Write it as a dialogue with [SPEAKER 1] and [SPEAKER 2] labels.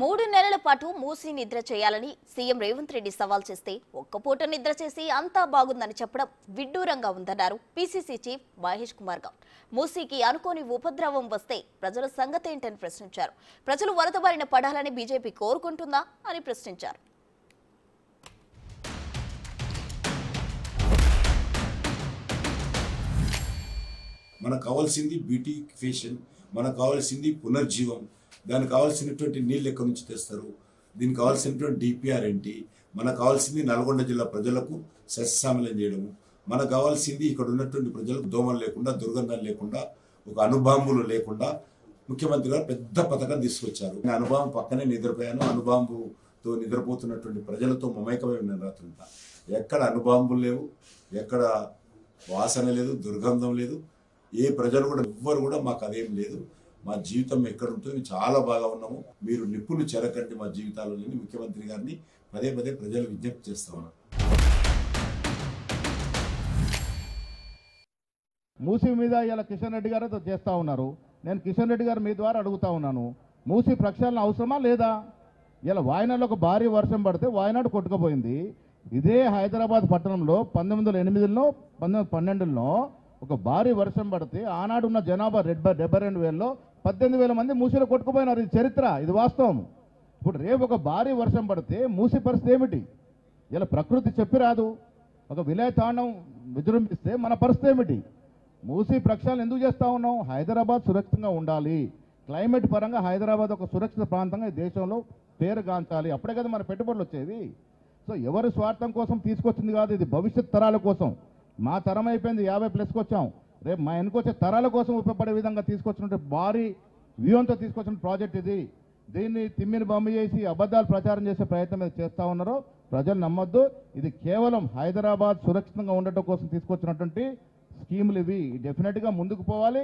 [SPEAKER 1] 3 నెలల పాటు మూసి నిద్ర చేయాలని సీఎం రేవంత్ రెడ్డి సవాల్ చేస్తే ఒక్కపూట నిద్ర చేసి అంతా బాగుందని చెప్పడం విడ్డూరంగా ఉందన్నారు పీసీసీ చీఫ్ మహేష్ కుమార్ గౌడ్. మూసీకి అనుకోని ఉపద్రవం వస్తే ప్రజల సంగతేంటని ప్రశ్నించారు. ప్రజలు వరద బారిన పడాలని బీజేపీ కోరుకుంటుందా అని ప్రశ్నించారు.
[SPEAKER 2] మనకు కావాల్సింది బ్యూటిఫికేషన్, మనకు కావాల్సింది పునర్జీవం. దానికి కావాల్సినటువంటి నీళ్ళు ఎక్కడి నుంచి తెస్తారు, దీనికి కావాల్సినటువంటి డిపిఆర్ ఏంటి, మనకు కావాల్సింది నల్గొండ జిల్లా ప్రజలకు సస్యశ్యామలం చేయడము, మనకు కావాల్సింది ఇక్కడ ఉన్నటువంటి ప్రజలకు దోమలు లేకుండా, దుర్గంధాలు లేకుండా, ఒక అణుబాంబులు లేకుండా ముఖ్యమంత్రి గారు పెద్ద పథకం తీసుకొచ్చారు. నేను అణుబాంబు పక్కనే నిద్రపోయాను. అణుబాంబుతో నిద్రపోతున్నటువంటి ప్రజలతో మమైకమై ఉన్నాను రాత్రంతా. ఎక్కడ అణుబాంబులు లేవు, ఎక్కడ వాసన లేదు, దుర్గంధం లేదు. ఏ ప్రజలు కూడా ఎవ్వరు కూడా మాకు అదేం లేదు. మా జీవితం ఎక్కడ ఉంటుంది, చాలా బాగా ఉన్నాము, మీరు నిప్పులు చెరకండి మా జీవితాల్లో ముఖ్యమంత్రి గారిని పదే పదే ప్రజలు విజ్ఞప్తి చేస్తా ఉన్నారు.
[SPEAKER 3] మూసీ మీద ఇలా కిషన్ రెడ్డి గారు చేస్తూ ఉన్నారు. నేను కిషన్ రెడ్డి గారు మీ ద్వారా అడుగుతా ఉన్నాను, మూసీ ప్రక్షాళన అవసరమా లేదా? ఇలా వాయనాడులో ఒక భారీ వర్షం పడితే వాయనాడు కొట్టుకుపోయింది. ఇదే హైదరాబాద్ పట్టణంలో 1908లో 1912లో ఒక భారీ వర్షం పడితే ఆనాడు ఉన్న జనాభా 72,000లో 18,000 మంది మూసీలో కొట్టుకుపోయినారు. ఇది చరిత్ర, ఇది వాస్తవం. ఇప్పుడు రేపు ఒక భారీ వర్షం పడితే మూసీ పరిస్థితి ఏమిటి? ఇలా ప్రకృతి చెప్పి రాదు. ఒక విలయతాండం విజృంభిస్తే మన పరిస్థితి ఏమిటి? మూసీ ప్రక్షాళన ఎందుకు చేస్తూ ఉన్నాం? హైదరాబాద్ సురక్షితంగా ఉండాలి. క్లైమేట్ పరంగా హైదరాబాద్ ఒక సురక్షిత ప్రాంతంగా ఈ దేశంలో పేరుగాంచాలి. అప్పుడే కదా మన పెట్టుబడులు వచ్చేది. సో ఎవరి స్వార్థం కోసం తీసుకొచ్చింది కాదు, ఇది భవిష్యత్ తరాల కోసం. మా తరం అయిపోయింది, 50+ వచ్చాం. రేపు మా వెనుకొచ్చే తరాల కోసం ఉపయోగపడే విధంగా తీసుకొచ్చినట్టు భారీ వ్యూహంతో తీసుకొచ్చిన ప్రాజెక్ట్ ఇది. దీన్ని తిమ్మిని బొమ్మ చేసి అబద్ధాలు ప్రచారం చేసే ప్రయత్నం మీద చేస్తూ ఉన్నారో ప్రజలు నమ్మొద్దు. ఇది కేవలం హైదరాబాద్ సురక్షితంగా ఉండటం కోసం తీసుకొచ్చినటువంటి స్కీములు ఇవి. డెఫినెట్గా ముందుకు పోవాలి.